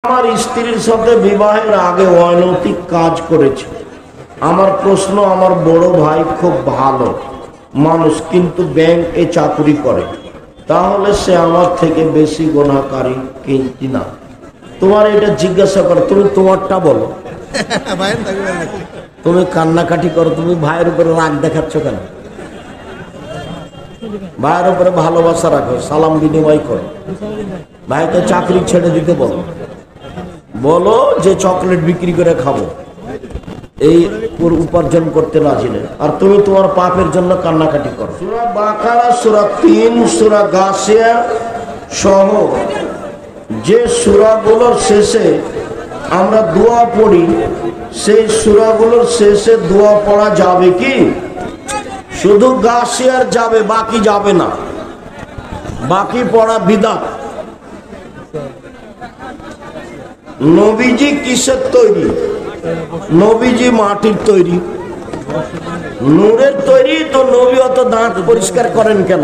আমার স্ত্রীর সাথে বিবাহের আগে অনৈতিক কাজ করেছে। আমার প্রশ্ন, আমার বড় ভাই খুব ভালো মানুষ কিন্তু ব্যাংকে চাকরি করে, তাহলে সে আমার থেকে বেশি গুনাহকারী কিন্তু না? তোমার এটা জিজ্ঞাসা করো, তুমি তোমারটা বলো। তুমি কান্নাকাটি করো, তুমি ভাইয়ের উপরে রাগ দেখাচ্ছ কেন? ভাইয়ের উপরে ভালোবাসা রাখো, সালাম বিনিময় করো, ভাইকে চাকরি ছেড়ে দিতে বলো, বলো যে চকলেট বিক্রি করে খাবো, এই উপার্জন করতে রাজি নেই। আর তুমি তোমার পাপের জন্য কান্নাকাটি করো। সূরা বাকারা, সূরা ৩, সূরা গাসিয়া সহ যে সূরাগুলোর শেষে আমরা দোয়া পড়ি, সেই সূরাগুলোর শেষে দোয়া পড়া যাবে কি? শুধু গাসিয়ার যাবে, বাকি যাবে না। বাকি পড়া বিদআত। নবীজি কিসের তৈরি? নবীজি মাটির তৈরি, নূরের তৈরি। তো নবী অত দাঁত পরিষ্কার করেন কেন?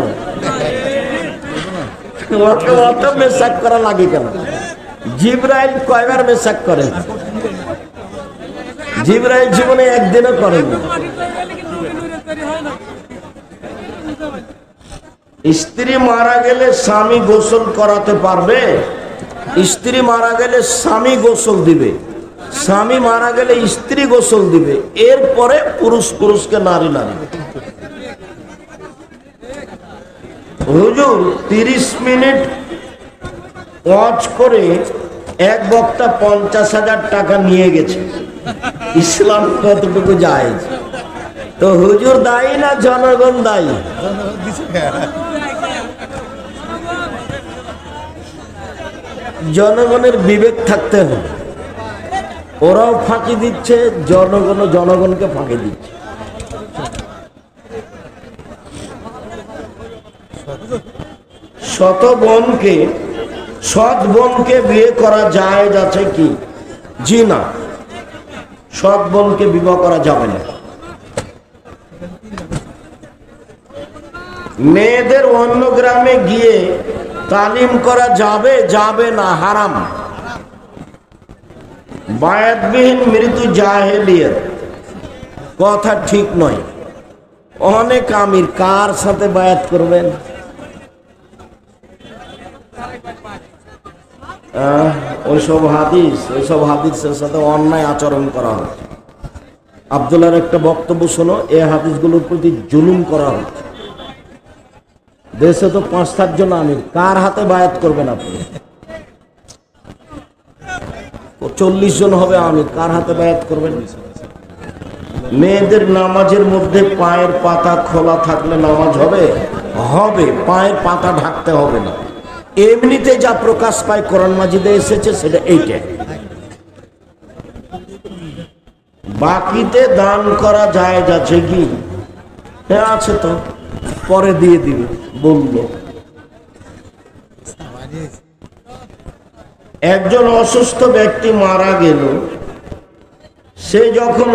অত মেসাক করা লাগে কেন? জিবরাইল কয়বার মেসাক করেন? জিবরাইল জীবনে একদিনও করেন। স্ত্রী মারা গেলে স্বামী গোসল করাতে পারবে? স্ত্রী মারা গেলে স্বামী গোসল দিবে, স্বামী মারা গেলে স্ত্রী গোসল দিবে, এরপরে পুরুষ পুরুষকে, নারী নারী। হুজুর 30 মিনিট ওয়াজ করে এক বক্তা 50,000 টাকা নিয়ে গেছে, ইসলাম কতটুকু যায়? তো হুজুর দায়ী না জনগণ দায়ী? জনগণের বিবেক থাকতে হবে। ওরাও ফাঁকি দিচ্ছে, জনগণকে ফাঁকি দিচ্ছে। সৎ বোনকে বিয়ে করা জায়েজ আছে কি? জি না, সৎ বোনকে বিবাহ করা যাবে না। মেয়েদের অন্য গ্রামে গিয়ে তালিম করা যাবে? যাবে না, হারাম। বায়াতবিহীন মৃত্যু জাহেলিয়ত, কথা ঠিক নয়। অনেক আমির কার সাথে বায়াত করবেন? ওইসব হাদিসের সাথে অন্যায় আচরণ করা হয়। আব্দুল্লাহর একটা বক্তব্য শোনো, এই হাদিসগুলোর প্রতি জুলুম করা হচ্ছে। দেশে তো 5-7 জন আমির, কার হাতে বায়াত করবেন আপনি? 40 জন হবে আমির, কার হাতে বায়াত করবেন? মেয়েদের নামাজের মধ্যে পায়ের পাতা খোলা থাকলে নামাজ হবে? হবে, পায়ের পাতা ঢাকতে হবে না। এমনিতে যা প্রকাশ পায় কোরআন মাজিদে এসেছে সেটা এইটা। বাকিতে দান করা যায় যাচ্ছে কি? হ্যাঁ আছে তো, পরে দিয়ে দিবে বললো। একজন অসুস্থ ব্যক্তি মারা গেল, সে যখন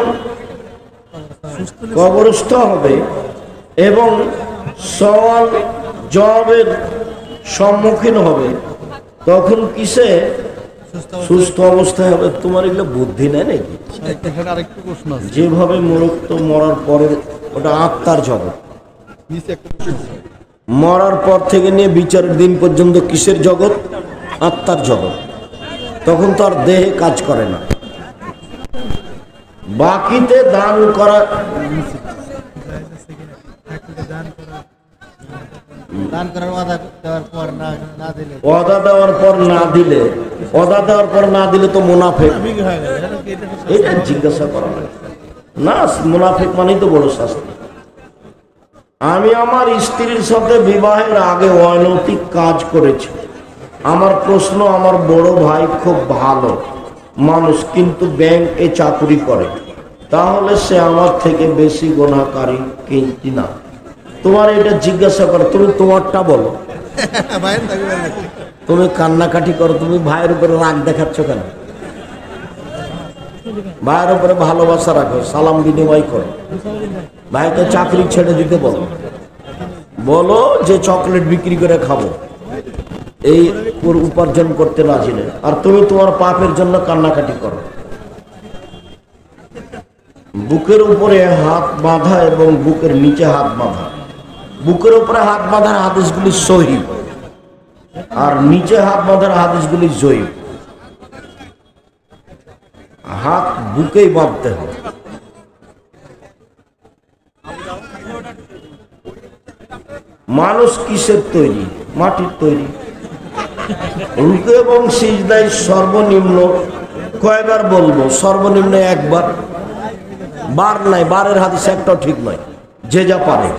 কবরস্থ হবে এবং সওয়াল জবাবের সম্মুখীন হবে, তখন কিসে সুস্থ অবস্থায় হবে? তোমার এগুলো বুদ্ধি নেই নাকি? যেভাবে মরার পরে ওটা আত্মার জগৎ, মরার পর থেকে নিয়ে বিচারের দিন পর্যন্ত কিসের জগৎ? আত্মার জগৎ। তখন তো আর দেহে কাজ করে না। বাকিতে দান করা, ওয়াদা দেওয়ার পর না দিলে তো মুনাফিক। এটা জিজ্ঞাসা করা না, মুনাফিক মানেই তো বড় শাস্তি। আমি আমার স্ত্রীর সাথে বিবাহের আগে অনৈতিক কাজ করেছি। আমার প্রশ্ন, আমার বড় ভাই খুব ভালো মানুষ কিন্তু ব্যাংকে চাকরি করে, তাহলে সে আমার থেকে বেশি গুনাহকারী কিন্তু না? তোমার এটা জিজ্ঞাসা করো, তুমি তোমারটা বলো। তুমি কান্নাকাটি করো, তুমি ভাইয়ের উপরে রাগ দেখাচ্ছ কেন? ভাইয়ের উপরে ভালোবাসা রাখো, সালাম বিনিময় করো, ভাইকে চাকরি ছেড়ে দিতে বলো, বলো যে চকলেট বিক্রি করে খাবো, এই উপার্জন করতে না জেনে, আর তুমি তোমার পাপের জন্য কান্নাকাটি করো। বুকের উপরে হাত বাঁধা এবং বুকের নিচে হাত বাঁধা, বুকের উপরে হাত বাঁধার হাদিসগুলি সহিহ আর নিচে হাত বাঁধার হাদিসগুলি জয়ীফ। হাত বুকেই বাঁধতে হবে। মানুষ কিসের তৈরি? মাটির তৈরি। রুকু এবং সিজদায় সর্বনিম্ন কয়বার বলবো? সর্বনিম্ন একবার। বার নাই, বারের হাদিস একটাও ঠিক নয়, যে যা পারে।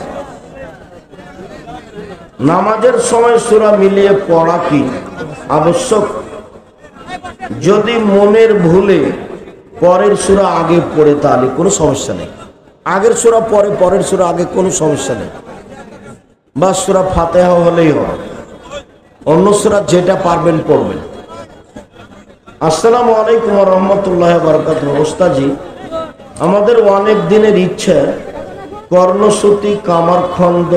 নামাজের সময় সূরা মিলিয়ে পড়া কি আবশ্যক? যদি মনের ভুলে পরের সূরা আগে পড়ে তাহলে কোনো সমস্যা নেই। আগের সূরা পরে, পরের সূরা আগে, কোনো সমস্যা নেই। বা সূরা ফাতিহা হলেই হবে, অন্য সূরা যেটা পারবেন পড়বেন। আসসালামু আলাইকুম ওয়া রাহমাতুল্লাহি ওয়া বারাকাতুহু। ওস্তাদজি, আমাদের অনেক দিনের ইচ্ছা কর্ণসূতি কামারখন্দ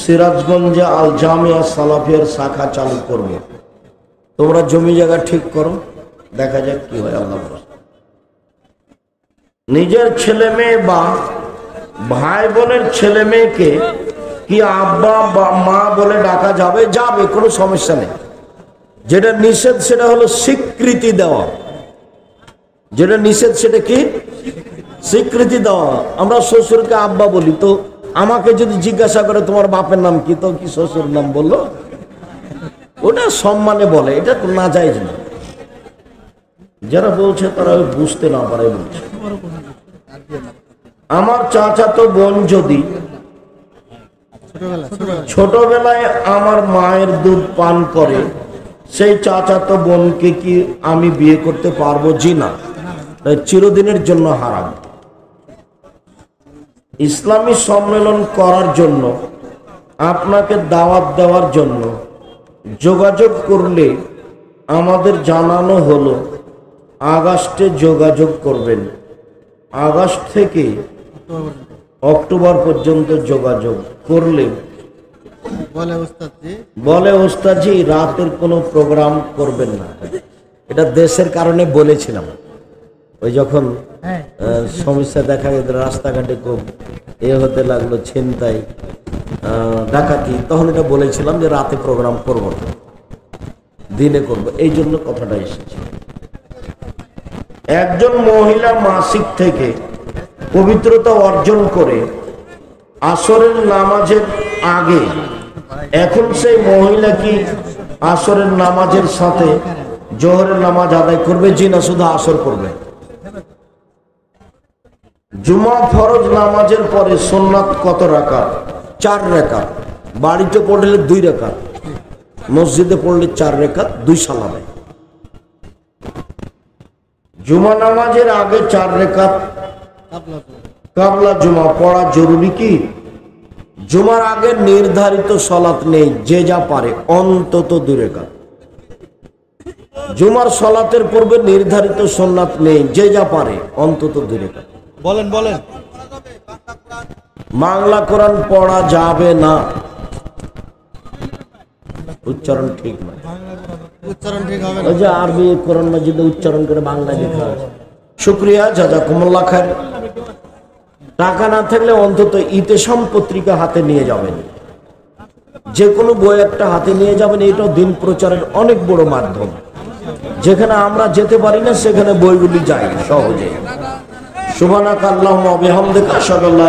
সিরাজগঞ্জে আল জামিয়া সালাফিয়ার শাখা চালু করবে। তোমরা জমি জায়গা ঠিক করো, দেখা যাক কি হয়। আল্লাহ নিজের ছেলে মেয়ে বা ভাই বোনের ছেলে মেয়েকে কি আব্বা বা মা বলে ডাকা যাবে? যাবে, কোনো সমস্যা নেই। যেটা নিষেধ সেটা হলো স্বীকৃতি দেওয়া। যেটা নিষেধ সেটা কি? স্বীকৃতি দেওয়া। আমরা শ্বশুরকে আব্বা বলি, তো আমাকে যদি জিজ্ঞাসা করে তোমার বাপের নাম কি, তো কি শ্বশুর নাম বললো? ওটা সম্মানে বলে, এটা তো না যায় না। যারা বলছে তারা বুঝতে না পারে বলছে। আমার চাচাতো বোন যদি ছোটবেলায় আমার মায়ের দুধ পান করে, সেই চাচাতো বোনকে কি আমি বিয়ে করতে পারবো? জি না, চিরদিনের জন্য হারাম। ইসলামী সম্মেলন করার জন্য আপনাকে দাওয়াত দেওয়ার জন্য যোগাযোগ করলে আমাদের জানানো হলো আগস্টে যোগাযোগ করবেন। আগস্ট থেকে অক্টোবর পর্যন্ত যোগাযোগ করলে বলে ওস্তাদজি রাতের কোনো প্রোগ্রাম করবেন না। এটা দেশের কারণে বলেছিলাম। ওই যখন সমস্যা দেখা গেল, রাস্তাঘাটে খুব হতে লাগলো, ছিনতাই ডাকাতি, তখন এটা বলেছিলাম যে রাতে প্রোগ্রাম করব না, দিনে করব। এই জন্য কথাটা এসেছে। একজন মহিলা মাসিক থেকে পবিত্রতা অর্জন করে আসরের নামাজের আগে, এখন সেই মহিলা কি আসরের নামাজের সাথে জোহরের নামাজ আদায় করবে? জি না, শুধু আসর করবে। জুমা ফরজ নামাজের পরে সুন্নাত কত রাকাত? 4 রাকাত। বাড়িতে পড়লে 2 রাকাত, মসজিদে পড়লে 4 রাকাত, 2 সালামে। জুমা নামাজের আগে 4 রাকাত কাবলা জুমা পড়া জরুরি কি? জুমার আগে নির্ধারিত সালাত নেই, যে যা পারে অন্তত 2 রাকাত। জুমার সালাতের পূর্বে নির্ধারিত সুন্নাত নেই, যে যা পারে অন্তত 2 রাকাত। বলেন বলেন। বাংলা কোরআন পড়া যাবে না, উচ্চারণ ঠিক নয়। উচ্চারণ ঠিক হবে না। ওই যে আরবি কোরআন মাজিদে উচ্চারণ করে বাংলায় লেখা আছে। শুকরিয়া, জাযাকুমুল্লাহ খায়ের। টাকা না থাকলে অন্তত ইতেশাম পত্রিকা হাতে নিয়ে যাবেন, যে কোনো বই একটা হাতে নিয়ে যাবেন। এটাও দিন প্রচারের অনেক বড় মাধ্যম। যেখানে আমরা যেতে পারি না সেখানে বইগুলি যায় সহজে। সুবহানাকা আল্লাহুম্মা ওয়া বিহামদিকা আশহাদু আল্লা